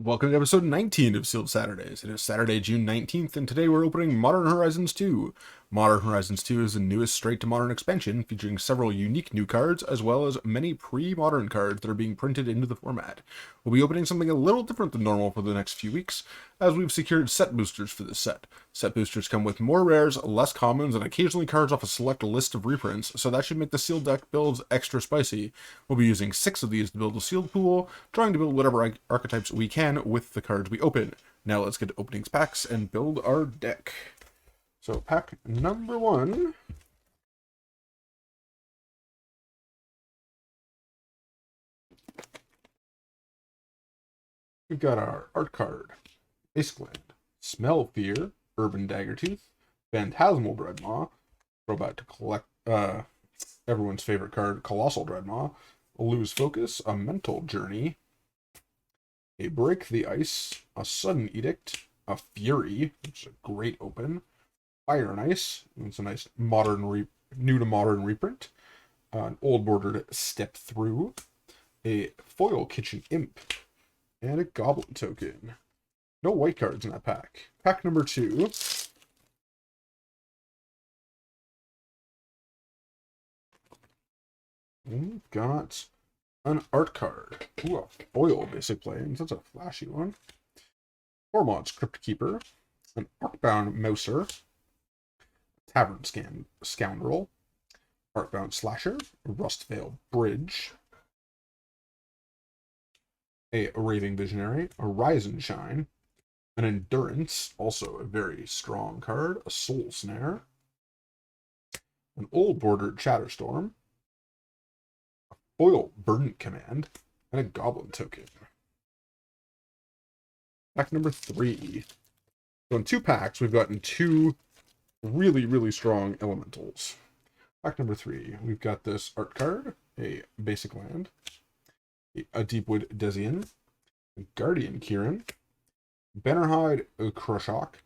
Welcome to episode 19 of Sealed Saturdays. It is Saturday, June 19th, and today we're opening Modern Horizons 2. Modern Horizons 2 is the newest straight-to-modern expansion, featuring several unique new cards, as well as many pre-modern cards that are being printed into the format. We'll be opening something a little different than normal for the next few weeks, as we've secured set boosters for this set. Set boosters come with more rares, less commons, and occasionally cards off a select list of reprints, so that should make the sealed deck builds extra spicy. We'll be using 6 of these to build a sealed pool, trying to build whatever archetypes we can with the cards we open. Now let's get to opening packs and build our deck. So pack number 1. We've got our art card, Basic Land, Smell Fear, Urban Daggertooth, Phantasmal Dreadmaw, throwback to collect everyone's favorite card, Colossal Dreadmaw, Lose Focus, a Mental Journey, a Break the Ice, a Sudden Edict, a Fury, which is a great open, Fire and Ice, it's a nice modern new to modern reprint, an old bordered Step Through, a foil Kitchen Imp, and a Goblin token. No white cards in that pack. Pack number 2. We've got an art card. Ooh, a foil Basic Plains. That's a flashy one. Tormod's Crypt Keeper, an Arcbound Mouser, Tavern Scoundrel, Arcbound Slasher, Rustvale Bridge, a Raving Visionary, a Rise and Shine, an Endurance, also a very strong card, a Soul Snare, an Old Bordered Chatterstorm, a foil Verdant Command, and a Goblin token. Pack number 3. So in 2 packs, we've gotten 2 really strong elementals. Pack number 3, we've got this art card, a Basic Land, a Deepwood Desian, a Guardian Kirin, Bannerhide Krushok,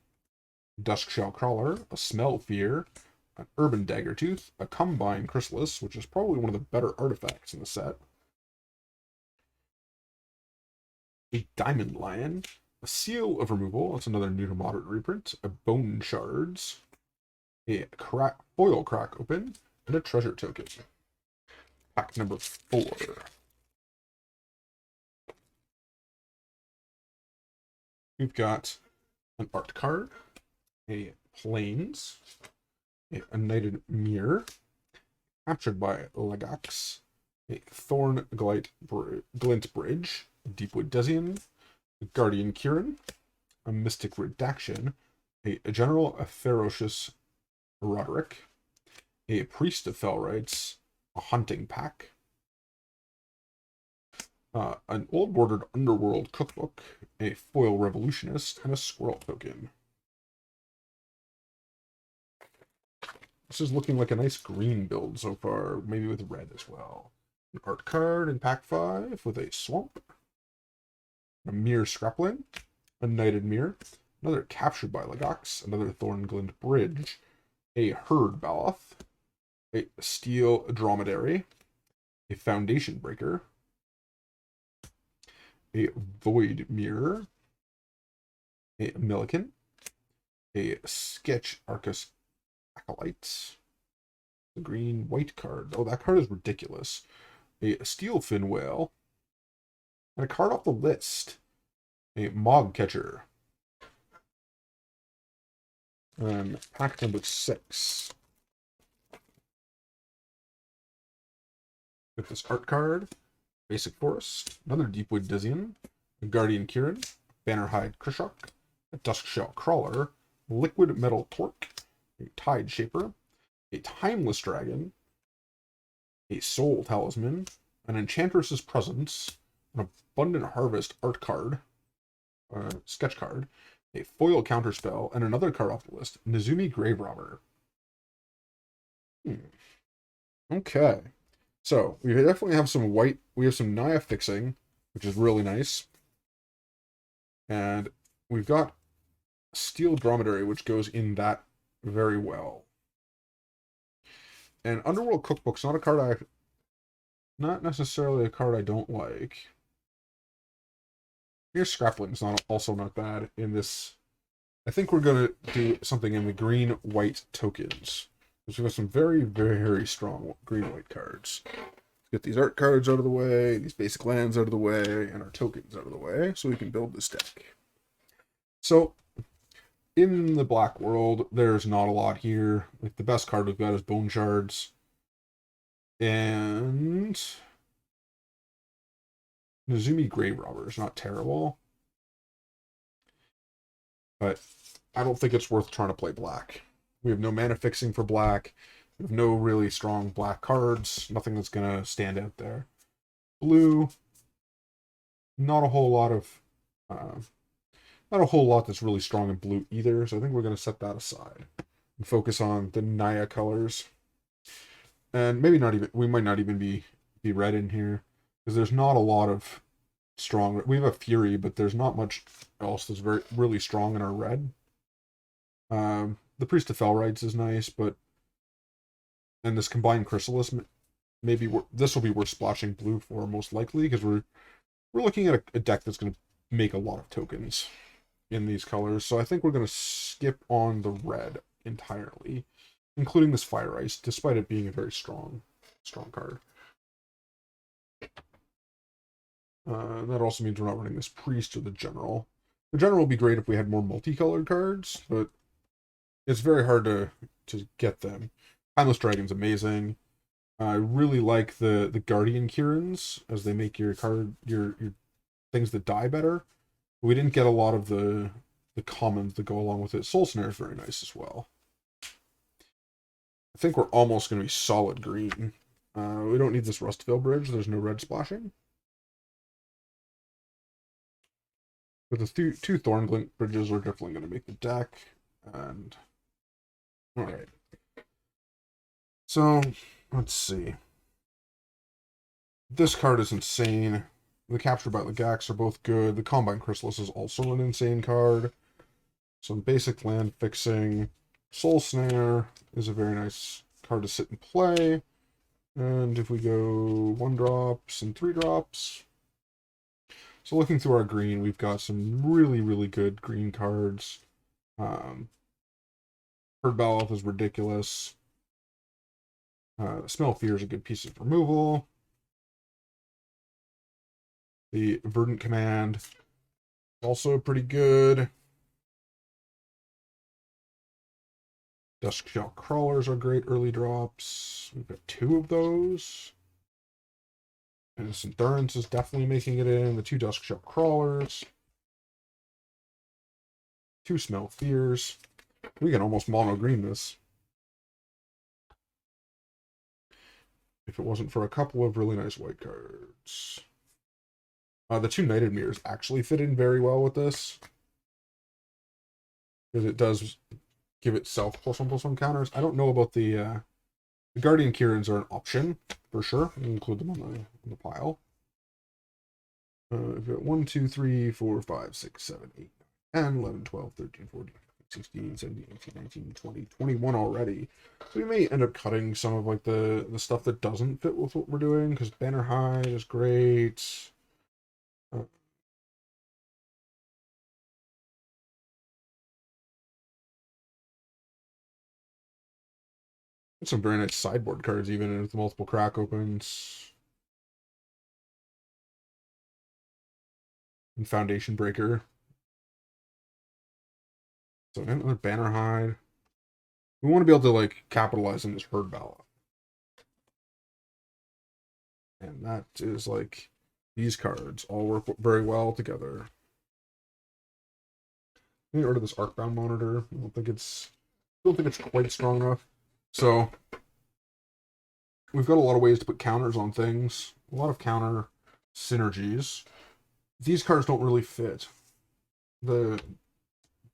Duskshell Crawler, a Smell Fear, an Urban Daggertooth, a Combine Chrysalis, which is probably one of the better artifacts in the set, a Diamond Lion, a Seal of Removal, that's another new to modern reprint, a Bone Shards, a foil Crack Open, and a Treasure Token. Pack number 4. We've got an art card, a Plains, a Knighted Mirror, Captured by Legax, a Thorn Glint Bridge, a Deepwood Desian, a Guardian Kirin, a Mystic Redaction, a General Ferocious Roderick, a Priest of Fellrights, a Hunting Pack, an Old Bordered Underworld Cookbook, a Foil Revolutionist, and a Squirrel token. This is looking like a nice green build so far, maybe with red as well. An art card in pack 5 with a Swamp, a Mirror Scrapling, a Knighted Mirror, another Captured by Legax, another Thorn Glint Bridge, a Herd Baloth, a Steel Dromedary, a Foundation Breaker, a Void Mirror, a Milliken, a Sketch Arcus Acolytes, the green-white card. Oh, that card is ridiculous. A Steel Fin Whale, and a card off the list, a Mog Catcher. And pack number 6. With this art card, Basic Forest, another Deepwood Desian, a Guardian Kirin, Bannerhide Krushok, a Duskshell Crawler, Liquid Metal Torque, a Tide Shaper, a Timeless Dragon, a Soul Talisman, an Enchantress's Presence, an Abundant Harvest art card, sketch card, a foil counterspell, and another card off the list, Nezumi Grave Robber. Okay. So, we definitely have some white, we have some Naya fixing, which is really nice. And we've got Steel Dromedary, which goes in that very well. And Underworld Cookbook's not a card not necessarily a card I don't like. Here's Scrapling's also not bad in this. I think we're going to do something in the green-white tokens. Because we've got some very, very, very strong green-white cards. Get these art cards out of the way, these basic lands out of the way, and our tokens out of the way, so we can build this deck. So, in the black world, there's not a lot here. Like, the best card we've got is Bone Shards. And Nezumi Grave Robber is not terrible. But I don't think it's worth trying to play black. We have no mana fixing for black. We have no really strong black cards. Nothing that's going to stand out there. Blue, not a whole lot of... not a whole lot that's really strong in blue either, so I think we're going to set that aside and focus on the Naya colors. And maybe not even... we might not even be red in here, because there's not a lot of strong... we have a Fury, but there's not much else that's really strong in our red. The Priest of Felrites is nice, but... and this Combined Chrysalis, maybe this will be worth splashing blue for, most likely, because we're looking at a deck that's going to make a lot of tokens in these colors. So I think we're going to skip on the red entirely, including this Fire Ice, despite it being a very strong card. That also means we're not running this Priest or the General. The General would be great if we had more multicolored cards, but it's very hard to get them. Timeless Dragon's amazing. I really like the Guardian Kirans, as they make your things that die better. We didn't get a lot of the commons that go along with it. Soul Snare is very nice as well. I think we're almost going to be solid green. We don't need this Rustvale Bridge. There's no red splashing. But the two Thornglint bridges are definitely going to make the deck. And alright. So, let's see. This card is insane. The Captured by Lagax are both good. The Combine Chrysalis is also an insane card. Some basic land fixing. Soul Snare is a very nice card to sit and play. And if we go 1-drops and 3-drops. So looking through our green, we've got some really, really good green cards. Herd Baloth is ridiculous. Smell of Fear is a good piece of removal. The Verdant Command, also pretty good. Duskshell Crawlers are great early drops. We've got 2 of those. And Endurance is definitely making it in. The 2 Duskshell Crawlers. 2 Smell Fears. We can almost mono green this. If it wasn't for a couple of really nice white cards. The 2 Knighted Mirrors actually fit in very well with this. Because it does give itself +1/+1 counters. I don't know about the Guardian Kirans are an option, for sure. We'll include them on the pile. We've got 1, 2, 3, 4, 5, 6, 7, 8, 9, 10, 11, 12, 13, 14, 16, 17, 18, 19, 20, 21 already. So we may end up cutting some of like the stuff that doesn't fit with what we're doing, because Banner Hide is great. Some very nice sideboard cards, even with multiple crack opens. And Foundation Breaker. So another Banner Hide. We want to be able to like capitalize on this Herd Baloth. And that is like these cards all work very well together. Let me order this Arcbound Monitor. I don't think it's quite strong enough. So we've got a lot of ways to put counters on things. A lot of counter synergies. These cards don't really fit the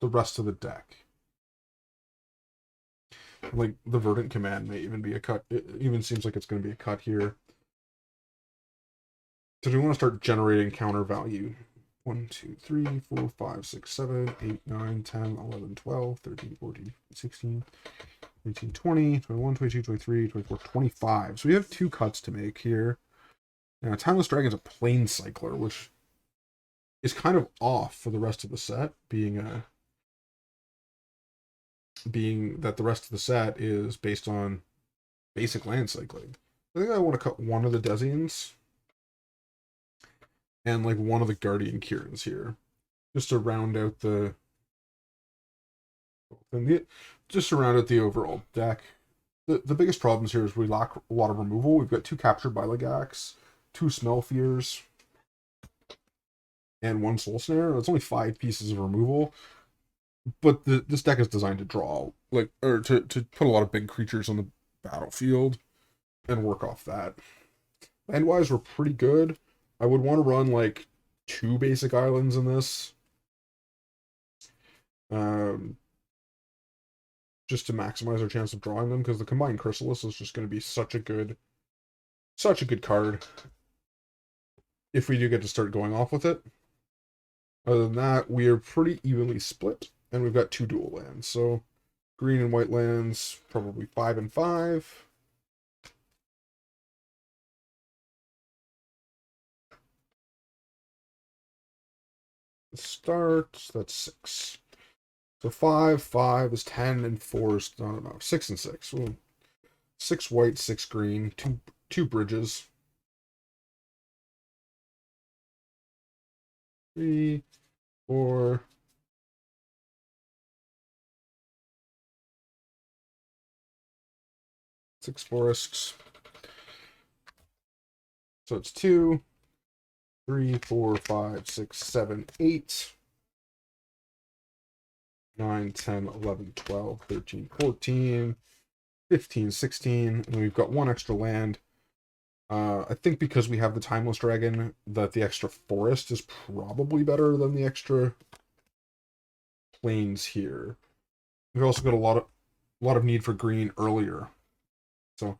rest of the deck. Like the Verdant Command may even be a cut. It even seems like it's going to be a cut here. So do we want to start generating counter value? 1, 2, 3, 4, 5, 6, 7, 8, 9, 10, 11, 12, 13, 14, 16, 18, 20, 21, 22, 23, 24, 25. So we have 2 cuts to make here. Now, Timeless Dragon's a Planecycler, which is kind of off for the rest of the set, being that the rest of the set is based on basic land cycling. I think I want to cut one of the Desians and like one of the Guardian Kirans here, just to round out the overall deck. The biggest problems here is we lack a lot of removal. We've got 2 Captured by Lagacs, 2 Smelfears, and 1 Soul Snare. That's only 5 pieces of removal. But this deck is designed to draw, to put a lot of big creatures on the battlefield and work off that. Land-wise, we're pretty good. I would want to run, like, 2 basic islands in this. Just to maximize our chance of drawing them, because the Combined Chrysalis is just going to be such a good card if we do get to start going off with it. Other than that, we are pretty evenly split, and we've got 2 dual lands. So green and white lands, probably 5 and 5. Start, that's 6. So 5 is 10, and 4 is, I don't know, 6 and 6. Ooh. 6 white, 6 green, two bridges. 3, 4. Six forests. So it's 2, 3, 4, 5, 6, 7, 8. 9, 10, 11, 12, 13, 14, 15, 16, and we've got 1 extra land. I think because we have the Timeless Dragon, that the extra forest is probably better than the extra plains here. We've also got a lot of need for green earlier. So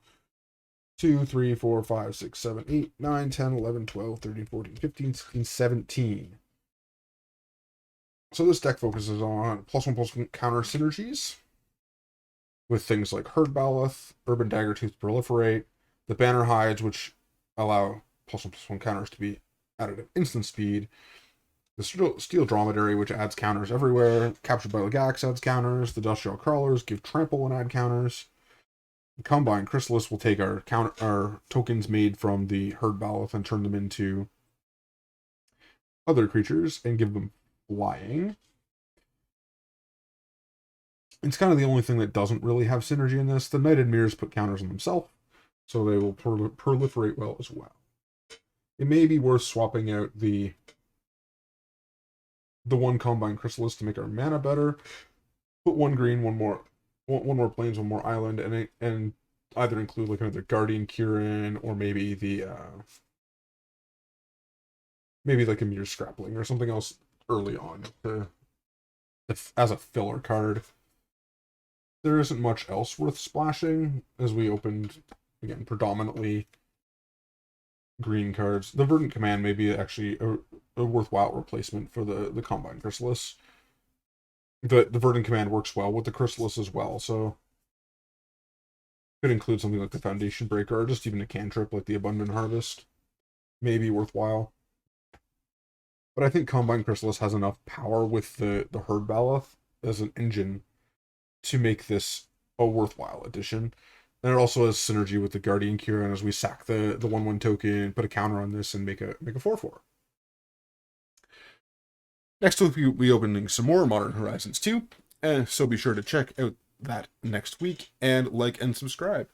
2, 3, 4, 5, 6, 7, 8, 9, 10, 11, 12, 13, 14, 15, 16, 17. So this deck focuses on +1/+1 counter synergies with things like Herd Baloth, Urban Daggertooth Proliferate, the Banner Hides, which allow +1/+1 counters to be added at instant speed, the Steel Dromedary, which adds counters everywhere, Captured by Lagacs adds counters, the Dustshell Crawlers give Trample and add counters, the Combined Chrysalis will take our tokens made from the Herd Baloth and turn them into other creatures and give them flying. It's kind of the only thing that doesn't really have synergy in this. The Knighted Mirrors put counters on themselves, so they will proliferate well as well. It may be worth swapping out the 1 Combined Chrysalis to make our mana better. Put 1 green, one more plains, 1 more island, and either include like another Guardian Kiran or maybe the maybe like a Mirror Scrappling or something else early on as a filler card. There isn't much else worth splashing, as we opened, again, predominantly green cards. The Verdant Command may be actually a worthwhile replacement for the Combined Chrysalis. The Verdant Command works well with the Chrysalis as well, so could include something like the Foundation Breaker, or just even a cantrip like the Abundant Harvest. May be worthwhile. But I think Combined Chrysalis has enough power with the Herd Baloth as an engine to make this a worthwhile addition. And it also has synergy with the Guardian Kiran as we sack the 1/1 token, put a counter on this, and make a 4/4. Next week we'll be opening some more Modern Horizons 2, so be sure to check out that next week, and like and subscribe.